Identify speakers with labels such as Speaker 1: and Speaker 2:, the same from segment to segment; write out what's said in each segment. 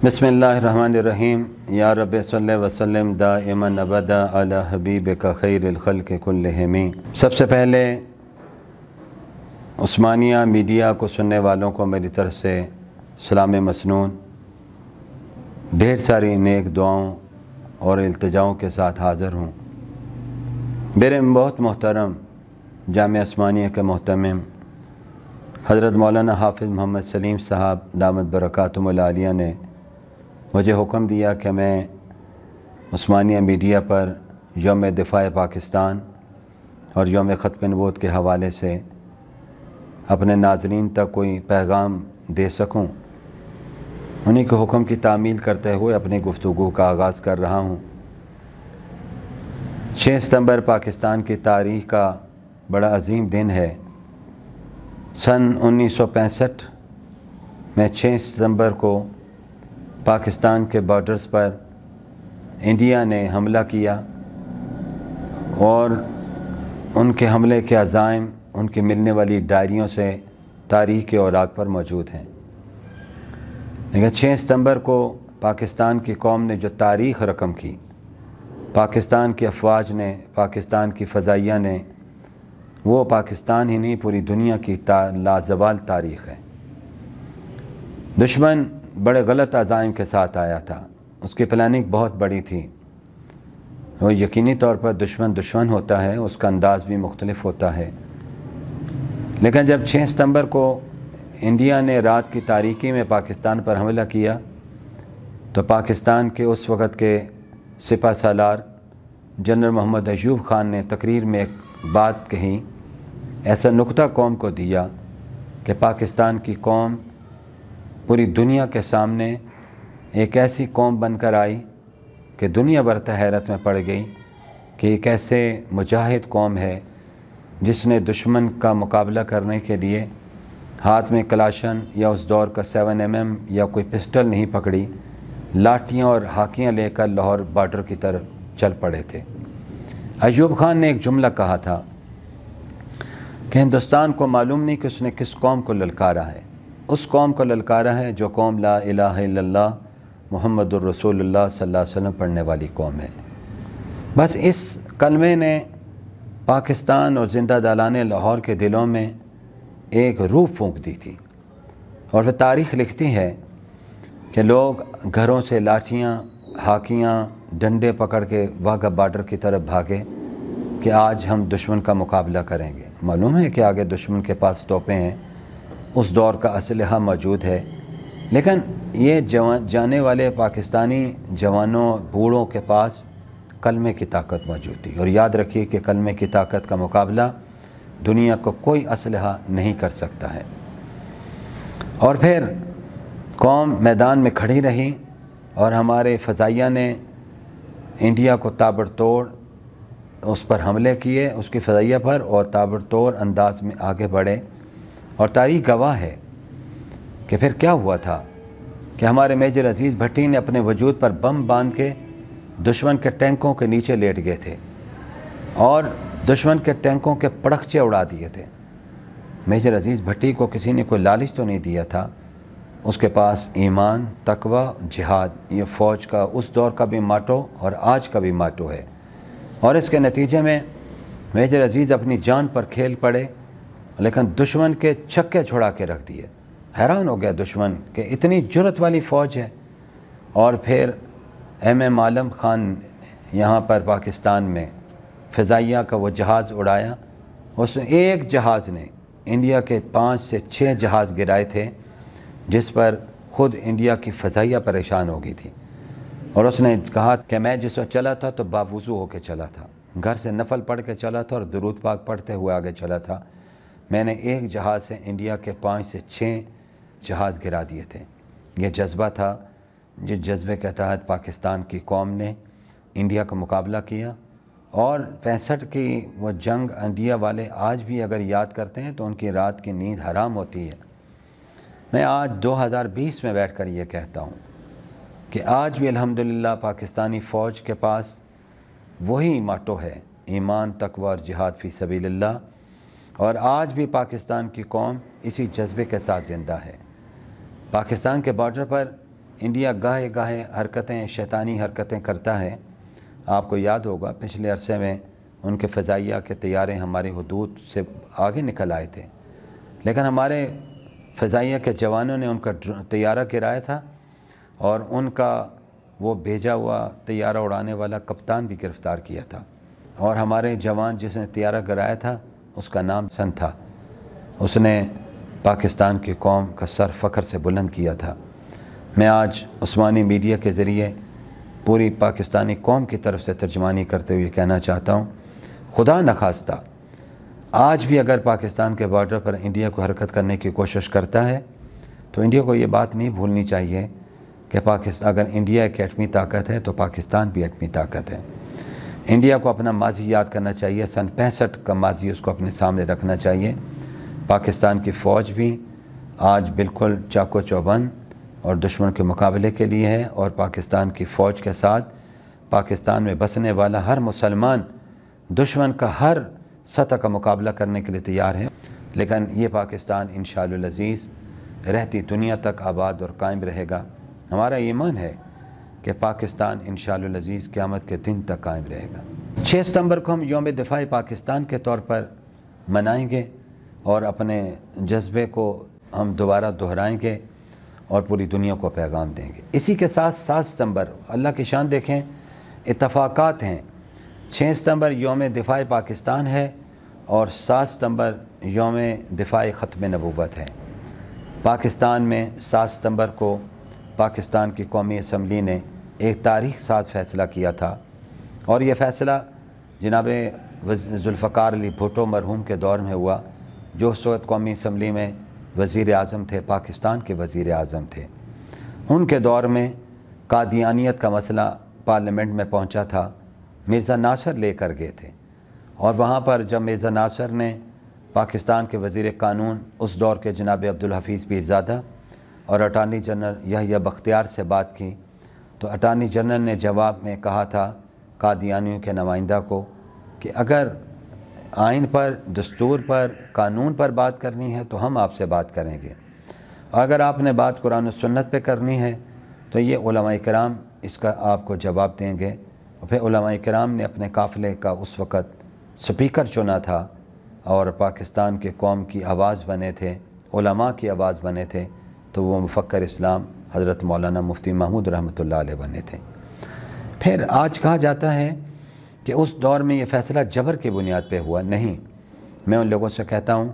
Speaker 1: بسم اللہ الرحمن الرحیم یا رب صلی وسلم دائما ابدا علی حبیبک خیر الخلق کلہم۔ سب سے پہلے عثمانیہ میڈیا کو سننے والوں کو میری طرف سے سلام مسنون، ڈھیر ساری نیک دعاؤں اور التجاؤں کے ساتھ حاضر ہوں۔ میرے بہت محترم جامعہ عثمانیہ کے محتمم حضرت مولانا حافظ محمد سلیم صاحب دامت برکاتہم العالیہ نے مجھے حکم دیا کہ میں عثمانیہ میڈیا پر یوم دفاع پاکستان اور یوم ختم نبوت کے حوالے سے اپنے ناظرین تک کوئی پیغام دے سکوں۔ انہی کے حکم کی تعمیل کرتے ہوئے اپنی گفتگو کا آغاز کر رہا ہوں۔ 6 ستمبر پاکستان کی تاریخ کا بڑا عظیم دن ہے۔ سن 1965 میں 6 ستمبر کو پاکستان کے بارڈرز پر انڈیا نے حملہ کیا اور ان کے حملے کے عزائم ان کی ملنے والی ڈائریوں سے تاریخ کے اوراق پر موجود ہیں۔ لیکن 6 ستمبر کو پاکستان کی قوم نے جو تاریخ رقم کی، پاکستان کی افواج نے، پاکستان کی فضائیہ نے، وہ پاکستان ہی نہیں پوری دنیا کی لازوال تاریخ ہے۔ دشمن بڑے غلط عزائم کے ساتھ آیا تھا، اس کی پلاننگ بہت بڑی تھی۔ وہ یقینی طور پر دشمن ہوتا ہے، اس کا انداز بھی مختلف ہوتا ہے۔ لیکن جب 6 ستمبر کو انڈیا نے رات کی تاریکی میں پاکستان پر حملہ کیا تو پاکستان کے اس وقت کے سپہ سالار جنرل محمد ایوب خان نے تقریر میں ایک بات کہی، ایسا نکتہ قوم کو دیا کہ پاکستان کی قوم پوری دنیا کے سامنے ایک ایسی قوم بن کر آئی کہ دنیا بھر حیرت میں پڑ گئی کہ ایک ایسے مجاہد قوم ہے جس نے دشمن کا مقابلہ کرنے کے لیے ہاتھ میں کلاشن یا اس دور کا 7mm یا کوئی پسٹل نہیں پکڑی، لاٹھیاں اور ہاکیاں لے کر لاہور بارڈر کی طرف چل پڑے تھے۔ ایوب خان نے ایک جملہ کہا تھا کہ ہندوستان کو معلوم نہیں کہ اس نے کس قوم کو للکارا ہے، اس قوم کو للکارا ہے جو قوم لا الہ الا اللہ محمد الرسول اللہ صلی اللہ علیہ وسلم پڑھنے والی قوم ہے۔ بس اس کلمے نے پاکستان اور زندہ دالان لاہور کے دلوں میں ایک روح پھونک دی تھی، اور پھر تاریخ لکھتی ہے کہ لوگ گھروں سے لاٹھیاں، ہاکیاں، ڈنڈے پکڑ کے واگا بارڈر کی طرف بھاگے کہ آج ہم دشمن کا مقابلہ کریں گے۔ معلوم ہے کہ آگے دشمن کے پاس توپیں ہیں، اس دور کا اسلحہ موجود ہے، لیکن یہ جانے والے پاکستانی جوانوں بوڑھوں کے پاس کلمے کی طاقت موجود تھی۔ اور یاد رکھیے کہ کلمے کی طاقت کا مقابلہ دنیا کو کوئی اسلحہ نہیں کر سکتا ہے۔ اور پھر قوم میدان میں کھڑی رہی اور ہمارے فضائیہ نے انڈیا کو تابڑ توڑ اس پر حملے کیے، اس کی فضائیہ پر، اور تابڑ توڑ انداز میں آگے بڑھے۔ اور تاریخ گواہ ہے کہ پھر کیا ہوا تھا کہ ہمارے میجر عزیز بھٹی نے اپنے وجود پر بم باندھ کے دشمن کے ٹینکوں کے نیچے لیٹ گئے تھے اور دشمن کے ٹینکوں کے پڑخچے اڑا دیے تھے۔ میجر عزیز بھٹی کو کسی نے کوئی لالچ تو نہیں دیا تھا، اس کے پاس ایمان، تقوی، جہاد، یہ فوج کا اس دور کا بھی ماٹو اور آج کا بھی ماٹو ہے۔ اور اس کے نتیجے میں میجر عزیز اپنی جان پر کھیل پڑے، لیکن دشمن کے چھکے چھڑا کے رکھ دیے۔ حیران ہو گیا دشمن کہ اتنی جرت والی فوج ہے۔ اور پھر ایم عالم خان یہاں پر پاکستان میں فضائیہ کا وہ جہاز اڑایا، اس ایک جہاز نے انڈیا کے 5 سے 6 جہاز گرائے تھے، جس پر خود انڈیا کی فضائیہ پریشان ہو گئی تھی۔ اور اس نے کہا کہ میں جس وقت چلا تھا تو باوضو ہو کے چلا تھا، گھر سے نفل پڑھ کے چلا تھا اور درود پاک پڑھتے ہوئے آگے چلا تھا۔ میں نے ایک جہاز سے انڈیا کے 5 سے 6 جہاز گرا دیے تھے۔ یہ جذبہ تھا جس جذبے کے تحت پاکستان کی قوم نے انڈیا کا مقابلہ کیا۔ اور 65 کی وہ جنگ انڈیا والے آج بھی اگر یاد کرتے ہیں تو ان کی رات کی نیند حرام ہوتی ہے۔ میں آج 2020 میں بیٹھ کر یہ کہتا ہوں کہ آج بھی الحمدللہ پاکستانی فوج کے پاس وہی ماٹو ہے، ایمان، تقوی اور جہاد فی سبیل اللہ، اور آج بھی پاکستان کی قوم اسی جذبے کے ساتھ زندہ ہے۔ پاکستان کے بارڈر پر انڈیا گاہے گاہے حرکتیں شیطانی حرکتیں کرتا ہے. آپ کو یاد ہوگا پچھلے عرصے میں ان کے فضائیہ کے طیارے ہماری حدود سے آگے نکل آئے تھے، لیکن ہمارے فضائیہ کے جوانوں نے ان کا طیارہ گرایا تھا اور ان کا وہ بھیجا ہوا طیارہ اڑانے والا کپتان بھی گرفتار کیا تھا. اور ہمارے جوان جس نے طیارہ گرایا تھا اس کا نام سن تھا. اس نے پاکستان کی قوم کا سر فخر سے بلند کیا تھا. میں آج عثمانی میڈیا کے ذریعے پوری پاکستانی قوم کی طرف سے ترجمانی کرتے ہوئے کہنا چاہتا ہوں، خدا نخواستہ آج بھی اگر پاکستان کے بارڈر پر انڈیا کو حرکت کرنے کی کوشش کرتا ہے تو انڈیا کو یہ بات نہیں بھولنی چاہیے کہ اگر انڈیا ایک ایٹمی طاقت ہے تو پاکستان بھی ایٹمی طاقت ہے. انڈیا کو اپنا ماضی یاد کرنا چاہیے، سن 65 کا ماضی اس کو اپنے سامنے رکھنا چاہیے. پاکستان کی فوج بھی آج بالکل چاق و چوبند اور دشمن کے مقابلے کے لیے ہے، اور پاکستان کی فوج کے ساتھ پاکستان میں بسنے والا ہر مسلمان دشمن کا ہر سطح کا مقابلہ کرنے کے لیے تیار ہے. لیکن یہ پاکستان انشاءاللہ العزیز رہتی دنیا تک آباد اور قائم رہے گا. ہمارا ایمان ہے کہ پاکستان انشاءاللہ العزیز قیامت کے دن تک قائم رہے گا. 6 ستمبر کو ہم یوم دفاع پاکستان کے طور پر منائیں گے اور اپنے جذبے کو ہم دوبارہ دہرائیں گے اور پوری دنیا کو پیغام دیں گے. اسی کے ساتھ 7 ستمبر اللہ کی شان دیکھیں، اتفاقات ہیں. 6 ستمبر یوم دفاع پاکستان ہے اور 7 ستمبر یوم دفاع ختم نبوت ہے. پاکستان میں 7 ستمبر کو پاکستان کی قومی اسمبلی نے ایک تاریخ ساز فیصلہ کیا تھا، اور یہ فیصلہ جناب ذوالفقار علی بھٹو مرحوم کے دور میں ہوا، جو اس وقت قومی اسمبلی میں وزیر اعظم تھے، پاکستان کے وزیر اعظم تھے. ان کے دور میں قادیانیت کا مسئلہ پارلیمنٹ میں پہنچا تھا، مرزا ناصر لے کر گئے تھے، اور وہاں پر جب مرزا ناصر نے پاکستان کے وزیر قانون اس دور کے جناب عبدالحفیظ پیرزادہ اور اٹارنی جنرل یحییٰ بختیار سے بات کی، تو اٹارنی جنرل نے جواب میں کہا تھا قادیانیوں کے نمائندہ کو کہ اگر آئین پر، دستور پر، قانون پر بات کرنی ہے تو ہم آپ سے بات کریں گے، اور اگر آپ نے بات قرآن و سنت پہ کرنی ہے تو یہ علماء کرام اس کا آپ کو جواب دیں گے. اور پھر علماء کرام نے اپنے قافلے کا اس وقت سپیکر چنا تھا اور پاکستان کے قوم کی آواز بنے تھے، علماء کی آواز بنے تھے، تو وہ مفکر اسلام حضرت مولانا مفتی محمود رحمۃ اللہ علیہ بنے تھے. پھر آج کہا جاتا ہے کہ اس دور میں یہ فیصلہ جبر کی بنیاد پہ ہوا. نہیں، میں ان لوگوں سے کہتا ہوں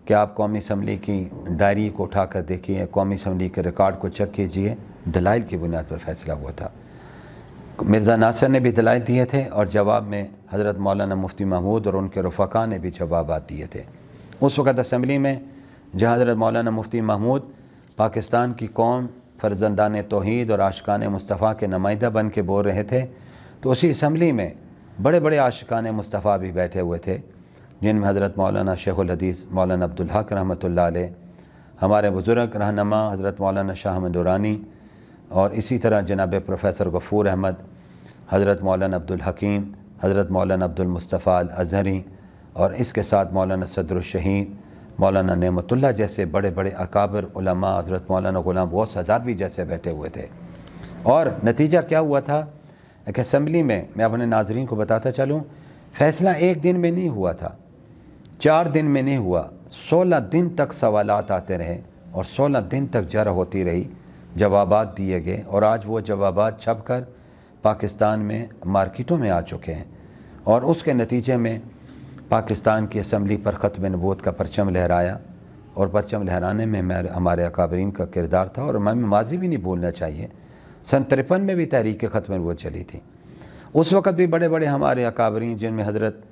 Speaker 1: کہ آپ قومی اسمبلی کی ڈائری کو اٹھا کر دیکھیے، قومی اسمبلی کے ریکارڈ کو چیک کیجئے، دلائل کی بنیاد پر فیصلہ ہوا تھا. مرزا ناصر نے بھی دلائل دیے تھے اور جواب میں حضرت مولانا مفتی محمود اور ان کے رفقا نے بھی جوابات دیے تھے. اس وقت اسمبلی میں جہاں حضرت مولانا مفتی محمود پاکستان کی قوم، فرزندان توحید اور عاشقان مصطفیٰ کے نمائندہ بن کے بول رہے تھے، تو اسی اسمبلی میں بڑے بڑے عاشقان مصطفیٰ بھی بیٹھے ہوئے تھے، جن میں حضرت مولانا شیخ الحدیث مولانا عبدالحق رحمۃ اللہ علیہ، ہمارے بزرگ رہنما حضرت مولانا شاہ احمد دورانی، اور اسی طرح جناب پروفیسر غفور احمد، حضرت مولانا عبدالحکیم، حضرت مولانا عبدالمصطفیٰ الازہری، اور اس کے ساتھ مولانا صدر الشہید مولانا نعمت اللہ جیسے بڑے بڑے اکابر علماء، حضرت مولانا غلام غوث ہزاروی جیسے بیٹھے ہوئے تھے. اور نتیجہ کیا ہوا تھا کہ اسمبلی میں اپنے ناظرین کو بتاتا چلوں، فیصلہ ایک دن میں نہیں ہوا تھا، 4 دن میں نہیں ہوا، 16 دن تک سوالات آتے رہے اور 16 دن تک جرح ہوتی رہی، جوابات دیے گئے، اور آج وہ جوابات چھپ کر پاکستان میں مارکیٹوں میں آ چکے ہیں. اور اس کے نتیجے میں پاکستان کی اسمبلی پر ختم نبوت کا پرچم لہرایا، اور پرچم لہرانے میں ہمارے اکابرین کا کردار تھا، اور ہمیں ماضی بھی نہیں بھولنا چاہیے. سن 53 میں بھی تحریک ختم نبوت چلی تھی. اس وقت بھی بڑے بڑے ہمارے اکابرین، جن میں حضرت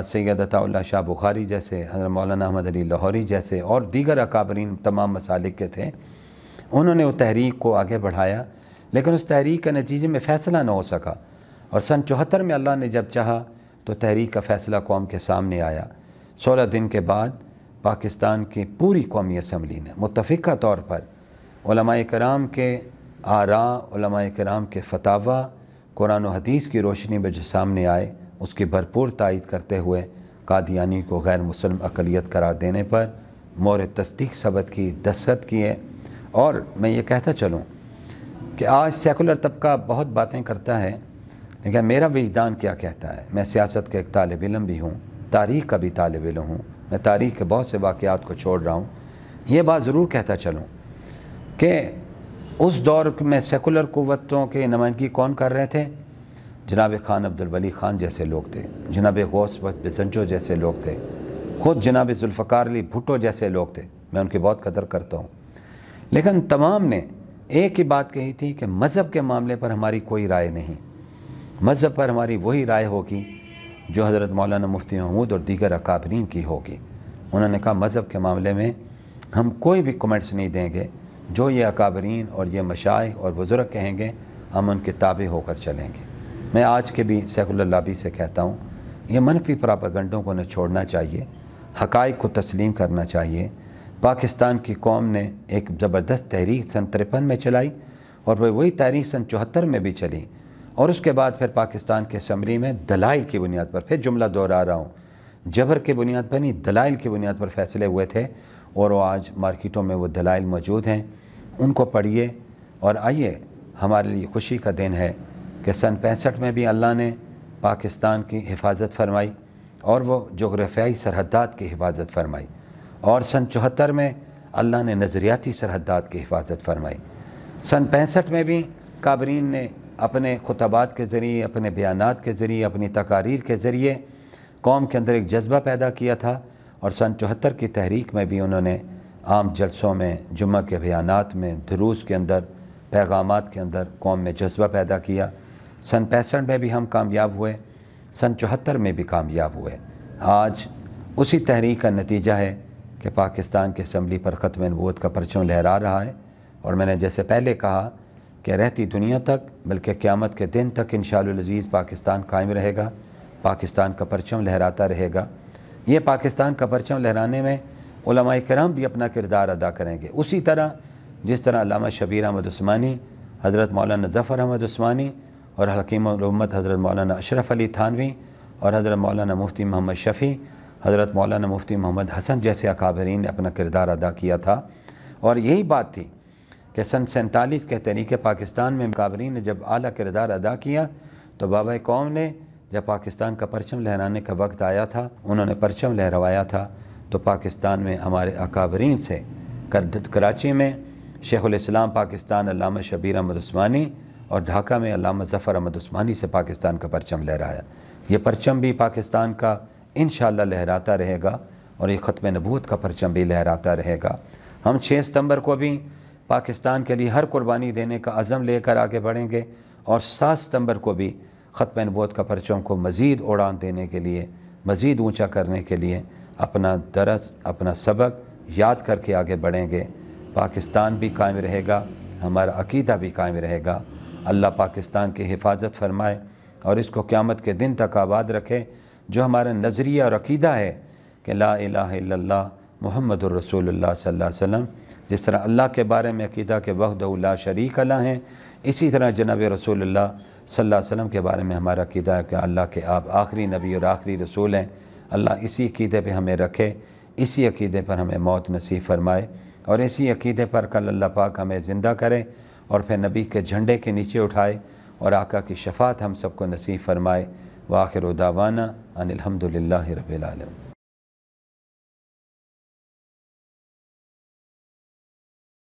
Speaker 1: سید عطا اللہ شاہ بخاری جیسے، حضرت مولانا احمد علی لاہوری جیسے اور دیگر اکابرین تمام مسالک کے تھے، انہوں نے وہ تحریک کو آگے بڑھایا، لیکن اس تحریک کے نتیجے میں فیصلہ نہ ہو سکا. اور سن 74 میں اللہ نے جب چاہا تو تحریک کا فیصلہ قوم کے سامنے آیا. 16 دن کے بعد پاکستان کی پوری قومی اسمبلی نے متفقہ طور پر علماء کرام کے آراء، علماء کرام کے فتاویٰ، قرآن و حدیث کی روشنی میں جو سامنے آئے، اس کی بھرپور تائید کرتے ہوئے قادیانی کو غیر مسلم اقلیت قرار دینے پر مہر تصدیق ثبت کی، دستخط کیے. اور میں یہ کہتا چلوں کہ آج سیکولر طبقہ بہت باتیں کرتا ہے، لیکن میرا وجدان کیا کہتا ہے؟ میں سیاست کا ایک طالب علم بھی ہوں، تاریخ کا بھی طالب علم ہوں، میں تاریخ کے بہت سے واقعات کو چھوڑ رہا ہوں۔ یہ بات ضرور کہتا چلوں کہ اس دور میں سیکولر قوتوں کے نمائندگی کون کر رہے تھے؟ جناب خان عبدالولی خان جیسے لوگ تھے، جناب غوث بزنجو جیسے لوگ تھے، خود جناب ذوالفقار علی بھٹو جیسے لوگ تھے۔ میں ان کی بہت قدر کرتا ہوں، لیکن تمام نے ایک ہی بات کہی تھی کہ مذہب کے معاملے پر ہماری کوئی رائے نہیں، مذہب پر ہماری وہی رائے ہوگی جو حضرت مولانا مفتی محمود اور دیگر اکابرین کی ہوگی۔ انہوں نے کہا مذہب کے معاملے میں ہم کوئی بھی کمنٹس نہیں دیں گے، جو یہ اکابرین اور یہ مشائخ اور بزرگ کہیں گے ہم ان کے تابع ہو کر چلیں گے۔ میں آج کے بھی سیکولر لابی سے کہتا ہوں، یہ منفی پراپیگنڈوں کو نہ چھوڑنا چاہیے، حقائق کو تسلیم کرنا چاہیے۔ پاکستان کی قوم نے ایک زبردست تحریک سن 53 میں چلائی، اور وہی تحریک سن 74 میں بھی چلی، اور اس کے بعد پھر پاکستان کے اسمبلی میں دلائل کی بنیاد پر، پھر جملہ دہرا رہا ہوں، جبر کی بنیاد پر نہیں، دلائل کی بنیاد پر فیصلے ہوئے تھے، اور وہ آج مارکیٹوں میں وہ دلائل موجود ہیں۔ ان کو پڑھیے اور آئیے، ہمارے لیے خوشی کا دن ہے کہ سن 65 میں بھی اللہ نے پاکستان کی حفاظت فرمائی اور وہ جغرافیائی سرحدات کی حفاظت فرمائی، اور سن 74 میں اللہ نے نظریاتی سرحدات کی حفاظت فرمائی۔ سن 65 میں بھی کابرین نے اپنے خطبات کے ذریعے، اپنے بیانات کے ذریعے، اپنی تقاریر کے ذریعے قوم کے اندر ایک جذبہ پیدا کیا تھا، اور سن 74 کی تحریک میں بھی انہوں نے عام جلسوں میں، جمعہ کے بیانات میں، دروس کے اندر، پیغامات کے اندر قوم میں جذبہ پیدا کیا۔ سن 65 میں بھی ہم کامیاب ہوئے، سن 74 میں بھی کامیاب ہوئے۔ آج اسی تحریک کا نتیجہ ہے کہ پاکستان کے اسمبلی پر ختم نبوت کا پرچم لہرا رہا ہے، اور میں نے جیسے پہلے کہا کہ رہتی دنیا تک، بلکہ قیامت کے دن تک انشاءاللہ العزیز پاکستان قائم رہے گا، پاکستان کا پرچم لہراتا رہے گا۔ یہ پاکستان کا پرچم لہرانے میں علماء کرام بھی اپنا کردار ادا کریں گے، اسی طرح جس طرح علامہ شبیر احمد عثمانی، حضرت مولانا ظفر احمد عثمانی، اور حکیم الامت حضرت مولانا اشرف علی تھانوی، اور حضرت مولانا مفتی محمد شفیع، حضرت مولانا مفتی محمد حسن جیسے اکابرین نے اپنا کردار ادا کیا تھا۔ اور یہی بات تھی کہ سن 47 کے تحریک پاکستان میں اکابرین نے جب اعلیٰ کردار ادا کیا، تو بابا قوم نے جب پاکستان کا پرچم لہرانے کا وقت آیا تھا، انہوں نے پرچم لہروایا تھا، تو پاکستان میں ہمارے اکابرین سے کراچی میں شیخ الاسلام پاکستان علامہ شبیر احمد عثمانی، اور ڈھاکہ میں علامہ ظفر احمد عثمانی سے پاکستان کا پرچم لہرایا۔ یہ پرچم بھی پاکستان کا انشاءاللہ لہراتا رہے گا، اور یہ ختم نبوت کا پرچم بھی لہراتا رہے گا۔ ہم 6 ستمبر کو بھی پاکستان کے لیے ہر قربانی دینے کا عزم لے کر آگے بڑھیں گے، اور 7 ستمبر کو بھی ختم نبوت کا پرچم کو مزید اڑان دینے کے لیے، مزید اونچا کرنے کے لیے اپنا درس، اپنا سبق یاد کر کے آگے بڑھیں گے۔ پاکستان بھی قائم رہے گا، ہمارا عقیدہ بھی قائم رہے گا۔ اللہ پاکستان کی حفاظت فرمائے اور اس کو قیامت کے دن تک آباد رکھے۔ جو ہمارا نظریہ اور عقیدہ ہے کہ لا الہ الا اللہ محمد الرسول اللہ صلی اللہ علیہ وسلم، جس طرح اللہ کے بارے میں عقیدہ کہ وحدہ لا شریک لہ ہیں، اسی طرح جناب رسول اللہ صلی اللہ علیہ وسلم کے بارے میں ہمارا عقیدہ ہے کہ اللہ کے آپ آخری نبی اور آخری رسول ہیں۔ اللہ اسی عقیدے پہ ہمیں رکھے، اسی عقیدے پر ہمیں موت نصیب فرمائے، اور اسی عقیدے پر کل اللہ پاک ہمیں زندہ کرے، اور پھر نبی کے جھنڈے کے نیچے اٹھائے، اور آقا کی شفاعت ہم سب کو نصیب فرمائے۔ وآخر دعوانا ان الحمد للہ رب العالمین۔